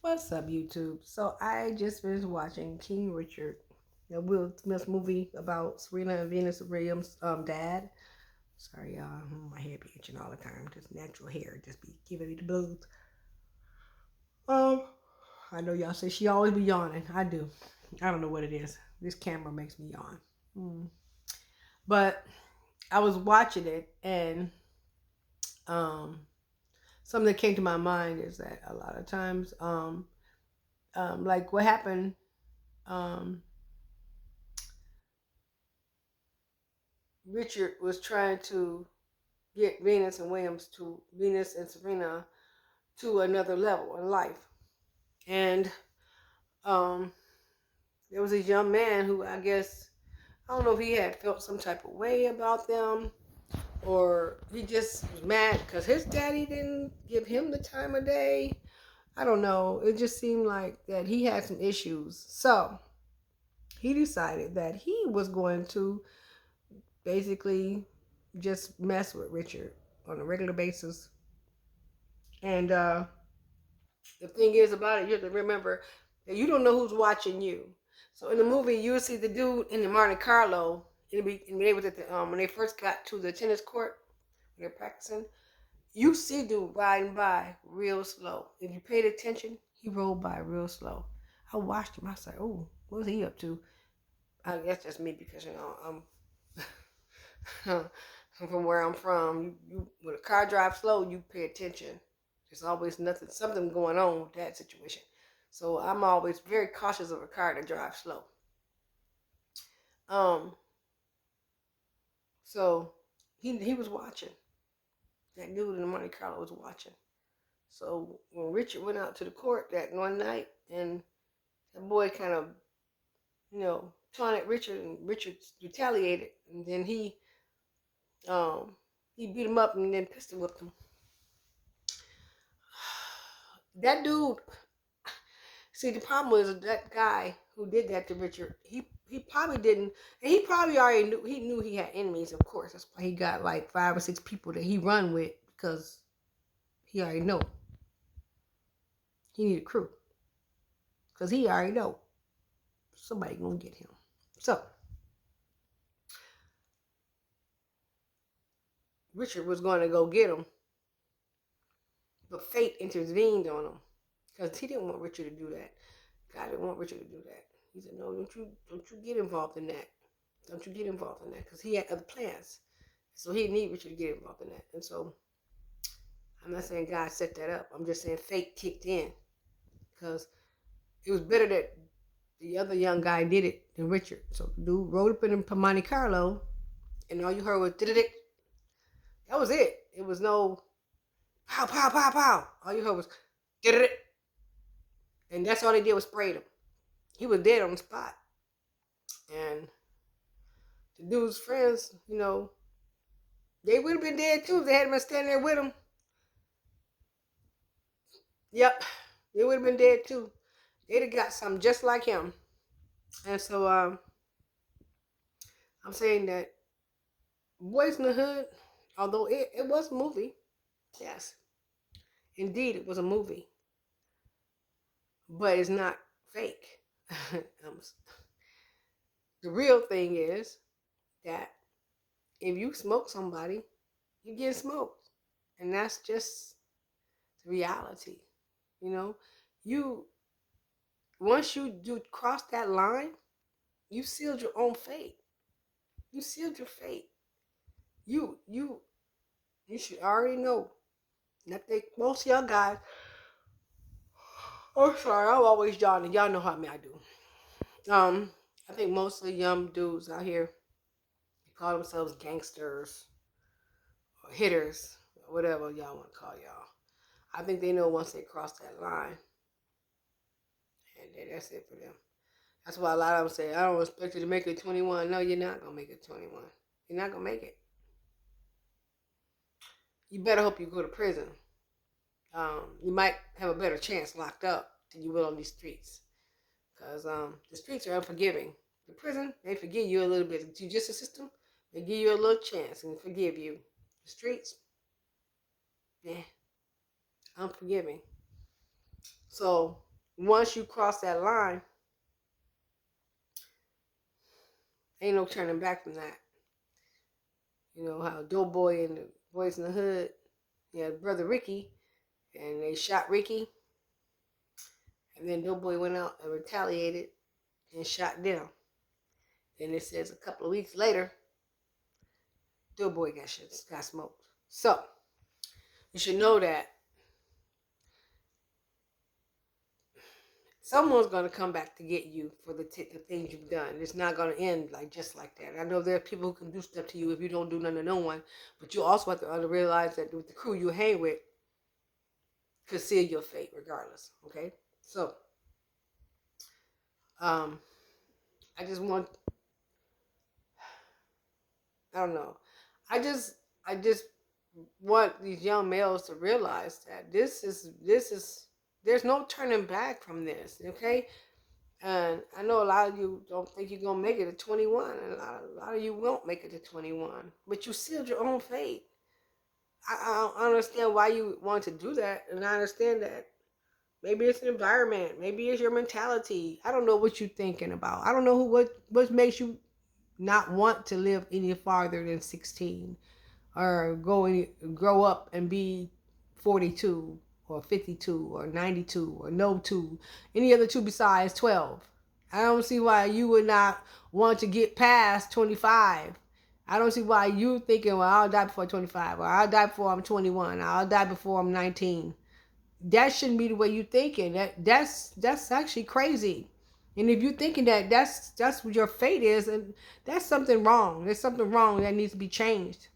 What's up, YouTube? So I just finished watching King Richard, the Will Smith movie about Serena and Venus Williams' dad. Sorry, y'all, my hair be itching all the time. Just natural hair, just be giving me the blues. Um, I know y'all say she always be yawning. I do. I don't know what it is. This camera makes me yawn. Mm. But I was watching it, and um, something that came to my mind is that a lot of times, like what happened. Um, Richard was trying to get Venus and Serena to another level in life. And um, there was a young man who I guess, I don't know if he had felt some type of way about them or he just was mad because his daddy didn't give him the time of day. I don't know. It just seemed like that he had some issues. So he decided that he was going to basically just mess with Richard on a regular basis. And the thing is about it, you have to remember that you don't know who's watching you. So in the movie, you see the dude in the Monte Carlo. When they was at the when they first got to the tennis court, when they're practicing, you see dude riding by real slow. If you paid attention, he rolled by real slow. I watched him. I was like, "Oh, what's he up to?" I guess that's me because I'm from where I'm from. You when a car drives slow, you pay attention. There's always something going on with that situation. So I'm always very cautious of a car that drives slow. Um, so he was watching. That dude in the Monte Carlo was watching. So when Richard went out to the court that one night, and that boy kind of, taunted Richard, and Richard retaliated, and then he beat him up and then pistol whipped him. That dude. See, the problem was that guy who did that to Richard. He probably didn't, and he probably already knew. He knew he had enemies, of course. That's why he got like 5 or 6 people that he run with because he already know he need a crew because he already know somebody gonna get him. So Richard was going to go get him, but fate intervened on him because he didn't want Richard to do that. God didn't want Richard to do that. He said, "No, don't you get involved in that. Don't you get involved in that," because he had other plans. So he didn't need Richard to get involved in that. And so I'm not saying God set that up. I'm just saying fate kicked in because it was better that the other young guy did it than Richard. So the dude rode up in Monte Carlo, and all you heard was did it. That was it. It was no pow pow pow pow. All you heard was did it, and that's all they did was spray him. He was dead on the spot. And the dude's friends, they would have been dead too if they hadn't been standing there with him. Yep, they would have been dead too. They'd have got something just like him. And so I'm saying that Boys in the Hood, although it was a movie, yes, indeed it was a movie, but it's not fake. The real thing is that if you smoke somebody, you get smoked. And that's just the reality. You once you do cross that line, you sealed your own fate. You sealed your fate. You should already know. And I think most of y'all guys, oh sorry, I'm always yawning. Y'all know how I do. I think most of the young dudes out here call themselves gangsters or hitters or whatever y'all want to call y'all. I think they know once they cross that line, and that's it for them. That's why a lot of them say, "I don't expect you to make it 21." No, you're not gonna make it 21. You're not gonna make it. You better hope you go to prison. You might have a better chance locked up than you will on these streets. Because the streets are unforgiving. The prison, they forgive you a little bit. The justice system, they give you a little chance and forgive you. The streets, yeah, unforgiving. So once you cross that line, ain't no turning back from that. You know how Doughboy and the Boys in the Hood, yeah, brother Ricky, and they shot Ricky, and then Doughboy went out and retaliated and shot them. Then it says a couple of weeks later, Doughboy got smoked. So you should know that someone's going to come back to get you for the things you've done. It's not going to end just like that. I know there are people who can do stuff to you if you don't do nothing to no one, but you also have to realize that with the crew you hang with could seal your fate regardless. Okay, so I just want, I don't know, I just want these young males to realize that this is there's no turning back from this. Okay. And I know a lot of you don't think you're going to make it to 21, and a lot of you won't make it to 21. But you sealed your own fate. I don't understand why you want to do that, and I understand that maybe it's an environment, maybe it's your mentality. I don't know what you're thinking about. I don't know what makes you not want to live any farther than 16, or grow up and be 42 or 52 or 92 or no two, any other two besides 12. I don't see why you would not want to get past 25. I don't see why you thinking, well, I'll die before 25, or I'll die before I'm 21, or I'll die before I'm 19. That shouldn't be the way you're thinking. That's actually crazy. And if you're thinking that that's what your fate is, and that's something wrong. There's something wrong that needs to be changed.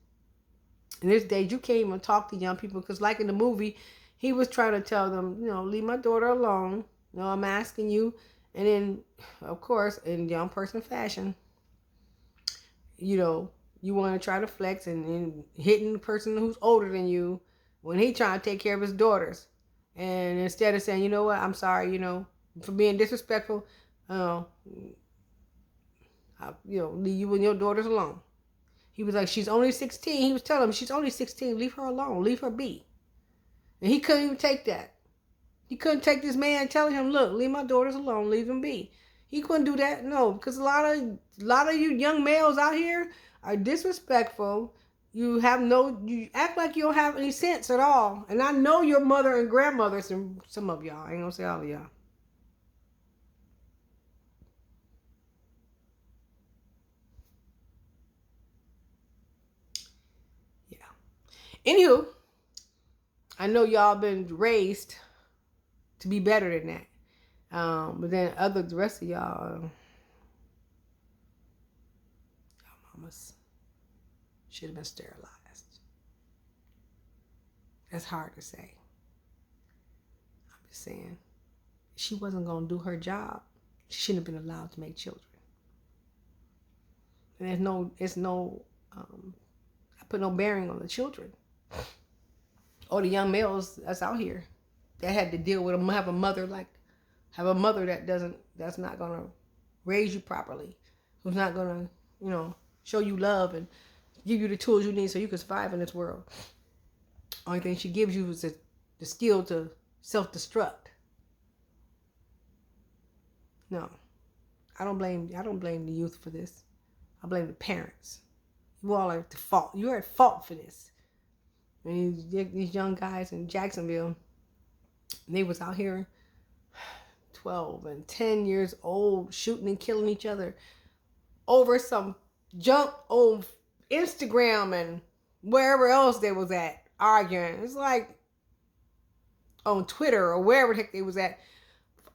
In this day, you can't even talk to young people because, like in the movie, he was trying to tell them, leave my daughter alone. I'm asking you. And then, of course, in young person fashion, you want to try to flex and hitting the person who's older than you when he trying to take care of his daughters. And instead of saying, you know what, I'm sorry, for being disrespectful, leave you and your daughters alone. He was like, she's only 16. He was telling him, she's only 16. Leave her alone. Leave her be. And he couldn't even take that. He couldn't take this man telling him, look, leave my daughters alone. Leave them be. He couldn't do that. No, because a lot of you young males out here are disrespectful. You act like you don't have any sense at all. And I know your mother and grandmothers, and some of y'all, I ain't gonna say all of y'all. Yeah. Anywho, I know y'all been raised to be better than that. But then the rest of y'all mamas should have been sterilized. That's hard to say. I'm just saying, she wasn't gonna do her job. She shouldn't have been allowed to make children. And I put no bearing on the children or the young males that's out here that had to deal with have a mother that's not gonna raise you properly, who's not gonna, show you love and give you the tools you need so you can survive in this world. Only thing she gives you is the skill to self-destruct. No, I don't blame the youth for this. I blame the parents. You all are at fault. You're at fault for this. And these young guys in Jacksonville, they was out here 12 and 10 years old shooting and killing each other over some junk on Instagram and wherever else they was at arguing. It's like on Twitter or wherever the heck they was at,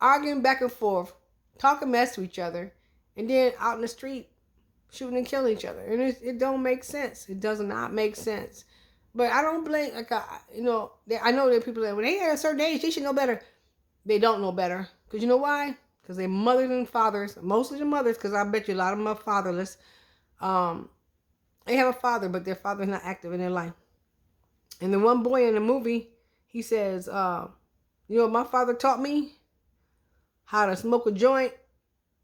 arguing back and forth, talking mess to each other, and then out in the street shooting and killing each other. And it don't make sense. It does not make sense. But I don't blame, I know there are people that when they are at a certain age, they should know better. They don't know better. Because you know why? Because their mothers and fathers, mostly the mothers, because I bet you a lot of them are fatherless. They have a father, but their father's not active in their life. And the one boy in the movie, he says, my father taught me how to smoke a joint,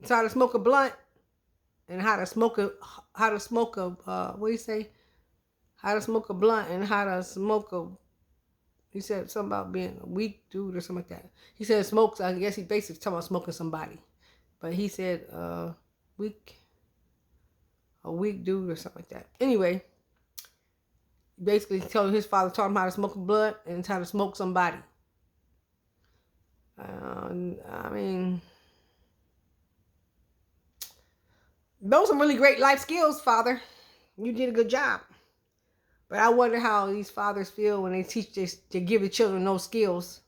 how to smoke a blunt, and how to smoke a what do you say? How to smoke a blunt and how to smoke He said something about being a weak dude or something like that. He said smokes. I guess he basically talking about smoking somebody, but he said weak, a weak dude or something like that. Anyway, basically told his father taught him how to smoke blood and how to smoke somebody. I mean, those are some really great life skills, Father. You did a good job. But I wonder how these fathers feel when they teach this to give the children those skills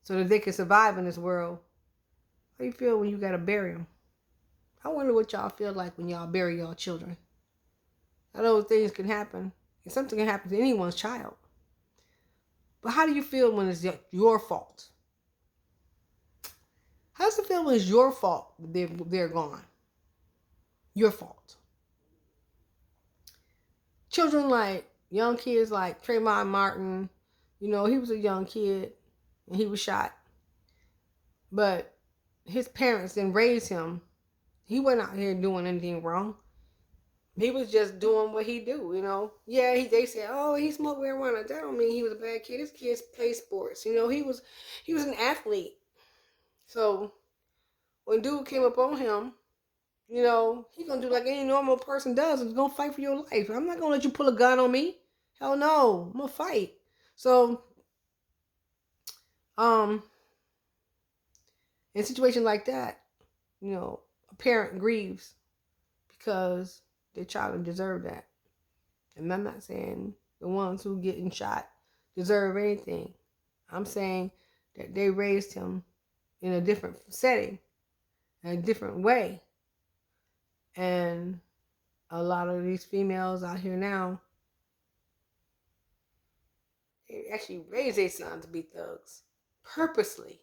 so that they can survive in this world. How you feel when you gotta bury them? I wonder what y'all feel like when y'all bury y'all children. I know things can happen, and something can happen to anyone's child. But how do you feel when it's your fault? How does it feel when it's your fault they're gone? Your fault. Children like young kids like Trayvon Martin, he was a young kid and he was shot. But his parents didn't raise him. He wasn't out here doing anything wrong. He was just doing what he do, Yeah, they said, oh, he smoked marijuana. That don't mean he was a bad kid. His kids play sports. He was an athlete. So when dude came up on him, he gonna do like any normal person does and gonna fight for your life. I'm not gonna let you pull a gun on me. Hell no. I'm gonna fight. So in a situation like that, a parent grieves because their child deserved that. And I'm not saying the ones who getting shot deserve anything. I'm saying that they raised him in a different setting, in a different way. And a lot of these females out here now, they actually raise their sons to be thugs. Purposely.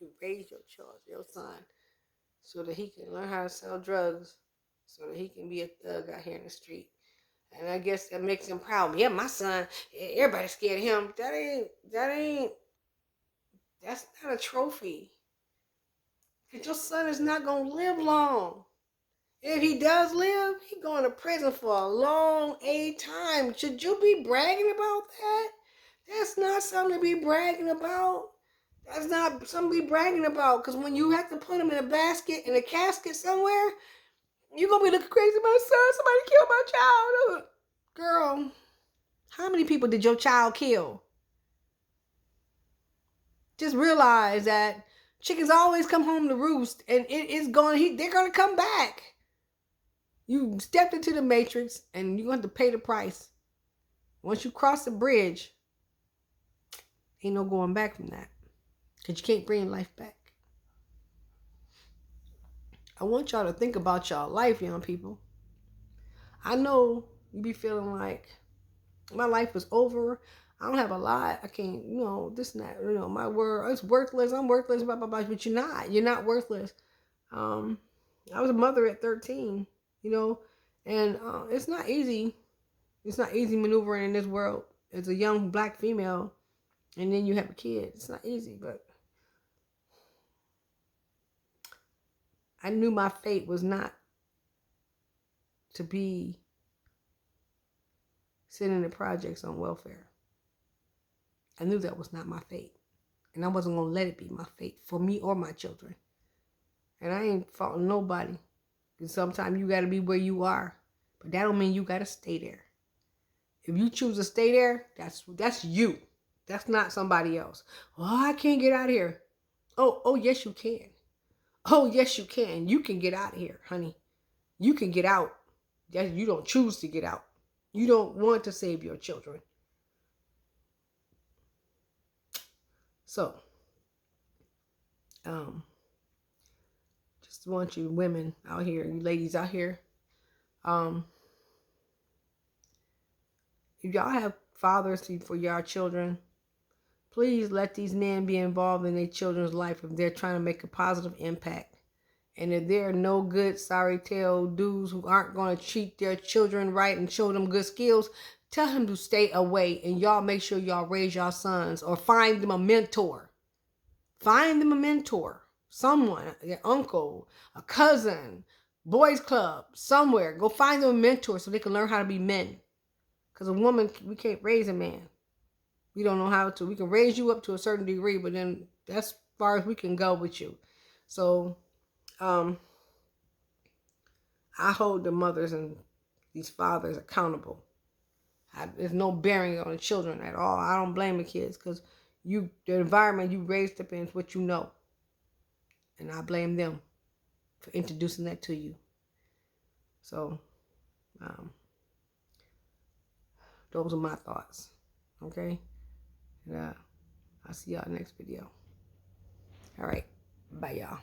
You raise your son, so that he can learn how to sell drugs, so that he can be a thug out here in the street. And I guess that makes him proud. Yeah, my son, everybody's scared of him. That's not a trophy. Because your son is not going to live long. If he does live, he's going to prison for a long time. Should you be bragging about that? That's not something to be bragging about. That's not something to be bragging about. Because when you have to put him in a basket, in a casket somewhere, you're going to be looking crazy. My son, somebody killed my child. Girl, how many people did your child kill? Just realize that chickens always come home to roost, and they're going to come back. You stepped into the matrix, and you're going to have to pay the price. Once you cross the bridge, ain't no going back from that. Because you can't bring life back. I want y'all to think about y'all life, young people. I know you be feeling like my life is over. I don't have a lot. I can't, this and that. My word, it's worthless. I'm worthless, blah, blah, blah. But you're not. You're not worthless. I was a mother at 13, and it's not easy. It's not easy maneuvering in this world as a young black female, and then you have a kid. It's not easy, but I knew my fate was not to be sitting in the projects on welfare. I knew that was not my fate. And I wasn't going to let it be my fate for me or my children. And I ain't faulting nobody. Because sometimes you got to be where you are. But that don't mean you got to stay there. If you choose to stay there, that's you. That's not somebody else. Oh, I can't get out of here. Oh, yes, you can. Oh, yes, you can. You can get out of here, honey. You can get out. You don't choose to get out. You don't want to save your children. So, just want you women out here, you ladies out here, if y'all have fathers for y'all children, please let these men be involved in their children's life if they're trying to make a positive impact. And if there are no good, sorry tale dudes who aren't going to treat their children right and show them good skills, tell him to stay away, and y'all make sure y'all raise y'all sons or find them a mentor. Find them a mentor. Someone, their uncle, a cousin, boys club, somewhere. Go find them a mentor so they can learn how to be men. Because a woman, we can't raise a man. We don't know how to. We can raise you up to a certain degree, but then that's as far as we can go with you. So, I hold the mothers and these fathers accountable. There's no bearing on the children at all. I don't blame the kids because the environment you raised up in is what you know. And I blame them for introducing that to you. So, those are my thoughts. Okay? And, I'll see y'all next video. All right. Bye, y'all.